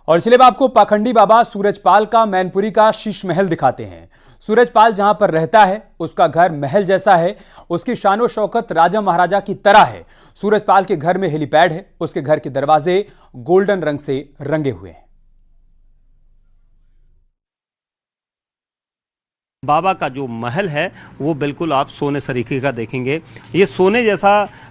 और चलिए आपको पाखंडी बाबा सूरजपाल का मैनपुरी का शीश महल दिखाते हैं। सूरजपाल जहां पर रहता है उसका घर महल जैसा है, उसकी शानो शौकत राजा महाराजा की तरह है। सूरजपाल के घर में हेलीपैड है, उसके घर के दरवाजे गोल्डन रंग से रंगे हुए हैं। बाबा का जो महल है वो बिल्कुल आप सोने सरीखे का देखेंगे। ये सोने जैसा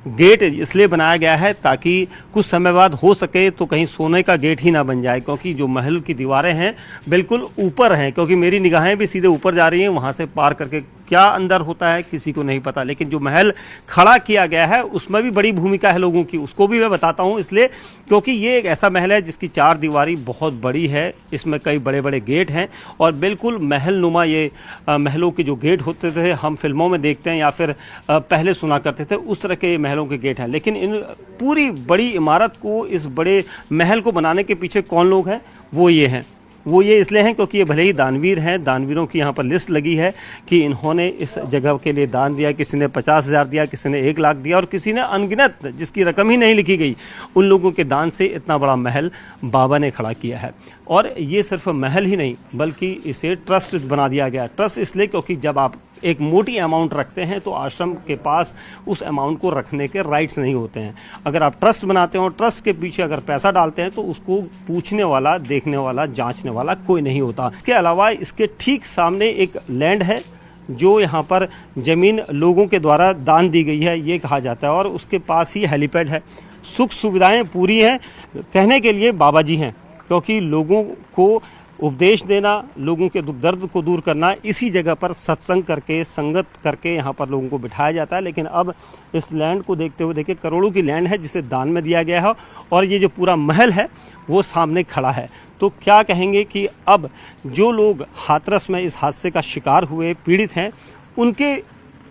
गेट इसलिए बनाया गया है ताकि कुछ समय बाद हो सके तो कहीं सोने का गेट ही ना बन जाए, क्योंकि जो महल की दीवारें हैं बिल्कुल ऊपर हैं, क्योंकि मेरी निगाहें भी सीधे ऊपर जा रही हैं। वहाँ से पार करके क्या अंदर होता है किसी को नहीं पता, लेकिन जो महल खड़ा किया गया है उसमें भी बड़ी भूमिका है लोगों की, उसको भी मैं बताता हूँ। इसलिए क्योंकि ये एक ऐसा महल है जिसकी चार दीवारी बहुत बड़ी है, इसमें कई बड़े बड़े गेट हैं और बिल्कुल महल नुमा ये महलों के जो गेट होते थे हम फिल्मों में देखते हैं या फिर पहले सुना करते थे, उस तरह के महलों के गेट हैं। लेकिन इन पूरी बड़ी इमारत को, इस बड़े महल को बनाने के पीछे कौन लोग हैं, वो ये इसलिए हैं क्योंकि ये भले ही दानवीर हैं, दानवीरों की यहाँ पर लिस्ट लगी है कि इन्होंने इस जगह के लिए दान दिया। किसी ने 50,000 दिया, किसी ने 1 लाख दिया और किसी ने अनगिनत, जिसकी रकम ही नहीं लिखी गई, उन लोगों के दान से इतना बड़ा महल बाबा ने खड़ा किया है। और ये सिर्फ महल ही नहीं बल्कि इसे ट्रस्ट बना दिया गया। ट्रस्ट इसलिए क्योंकि जब आप एक मोटी अमाउंट रखते हैं तो आश्रम के पास उस अमाउंट को रखने के राइट्स नहीं होते हैं। अगर आप ट्रस्ट बनाते हो, ट्रस्ट के पीछे अगर पैसा डालते हैं तो उसको पूछने वाला, देखने वाला, जांचने वाला कोई नहीं होता। इसके अलावा इसके ठीक सामने एक लैंड है जो यहाँ पर ज़मीन लोगों के द्वारा दान दी गई है ये कहा जाता है, और उसके पास ही हेलीपैड है। सुख सुविधाएँ पूरी हैं, कहने के लिए बाबा जी हैं, क्योंकि लोगों को उपदेश देना, लोगों के दुख दर्द को दूर करना, इसी जगह पर सत्संग करके, संगत करके यहाँ पर लोगों को बिठाया जाता है। लेकिन अब इस लैंड को देखते हुए देखिए, करोड़ों की लैंड है जिसे दान में दिया गया है और ये जो पूरा महल है वो सामने खड़ा है। तो क्या कहेंगे कि अब जो लोग हाथरस में इस हादसे का शिकार हुए, पीड़ित हैं, उनके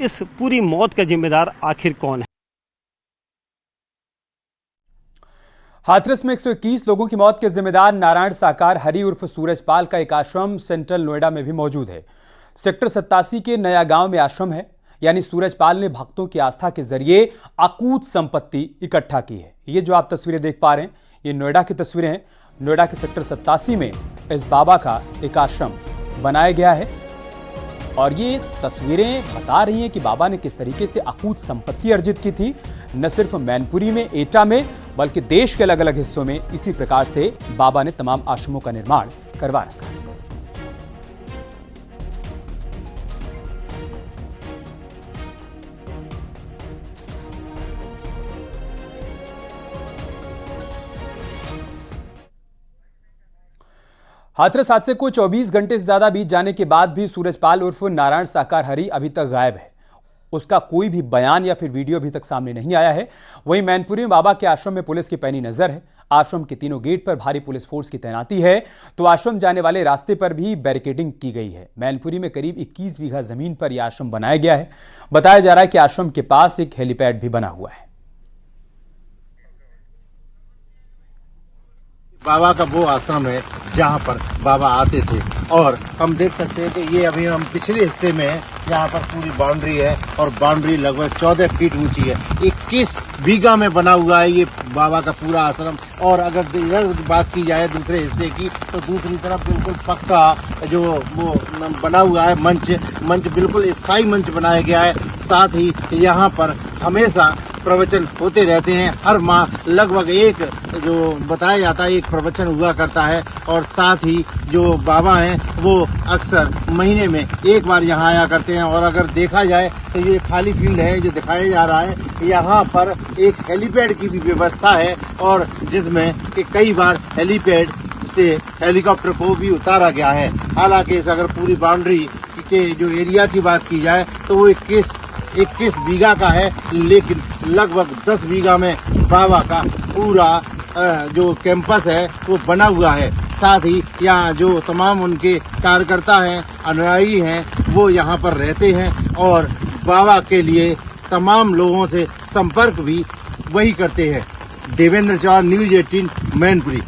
इस पूरी मौत का जिम्मेदार आखिर कौन है? हाथरस में 121 लोगों की मौत के जिम्मेदार नारायण साकार हरि उर्फ सूरजपाल का एक आश्रम सेंट्रल नोएडा में भी मौजूद है। सेक्टर 87 के नया गांव में आश्रम है। यानी सूरजपाल ने भक्तों की आस्था के जरिए अकूत संपत्ति इकट्ठा की है। ये जो आप तस्वीरें देख पा रहे हैं ये नोएडा की तस्वीरें हैं। नोएडा के सेक्टर 87 में इस बाबा का एक आश्रम बनाया गया है और ये तस्वीरें बता रही हैं कि बाबा ने किस तरीके से अकूत संपत्ति अर्जित की थी। न सिर्फ मैनपुरी में, एटा में, बल्कि देश के अलग अलग हिस्सों में इसी प्रकार से बाबा ने तमाम आश्रमों का निर्माण करवा रखा है। हाथरस हादसे को 24 घंटे से ज्यादा बीत जाने के बाद भी सूरजपाल उर्फ नारायण साकार हरि अभी तक गायब है। उसका कोई भी बयान या फिर वीडियो अभी तक सामने नहीं आया है। वहीं मैनपुरी में बाबा के आश्रम में पुलिस की पैनी नजर है। आश्रम के तीनों गेट पर भारी पुलिस फोर्स की तैनाती है, तो आश्रम जाने वाले रास्ते पर भी बैरिकेडिंग की गई है। मैनपुरी में करीब 21 बीघा जमीन पर यह आश्रम बनाया गया है। बताया जा रहा है कि आश्रम के पास एक हेलीपैड भी बना हुआ है। बाबा का वो आश्रम है जहाँ पर बाबा आते थे और हम देख सकते हैं कि ये अभी हम पिछले हिस्से में है जहाँ पर पूरी बाउंड्री है और बाउंड्री लगभग 14 फीट ऊंची है। 21 बीघा में बना हुआ है ये बाबा का पूरा आश्रम। और अगर इधर बात की जाए दूसरे हिस्से की तो दूसरी तरफ बिल्कुल पक्का जो वो बना हुआ है मंच बिल्कुल स्थायी मंच बनाया गया है। साथ ही यहाँ पर हमेशा प्रवचन होते रहते हैं। हर माह लगभग एक जो बताया जाता है एक प्रवचन हुआ करता है और साथ ही जो बाबा हैं वो अक्सर महीने में एक बार यहाँ आया करते हैं। और अगर देखा जाए तो ये खाली फील्ड है जो दिखाया जा रहा है, यहाँ पर एक हेलीपैड की भी व्यवस्था है और जिसमें कि कई बार हेलीपैड से हेलीकॉप्टर को भी उतारा गया है। हालांकि अगर पूरी बाउंड्री के जो एरिया की बात की जाए तो वो 21 बीघा का है, लेकिन लगभग 10 बीघा में बाबा का पूरा जो कैंपस है वो बना हुआ है। साथ ही यहाँ जो तमाम उनके कार्यकर्ता हैं, अनुयायी हैं, वो यहाँ पर रहते हैं और बाबा के लिए तमाम लोगों से संपर्क भी वही करते हैं। देवेंद्र चौहान, न्यूज़ 18, मैनपुरी।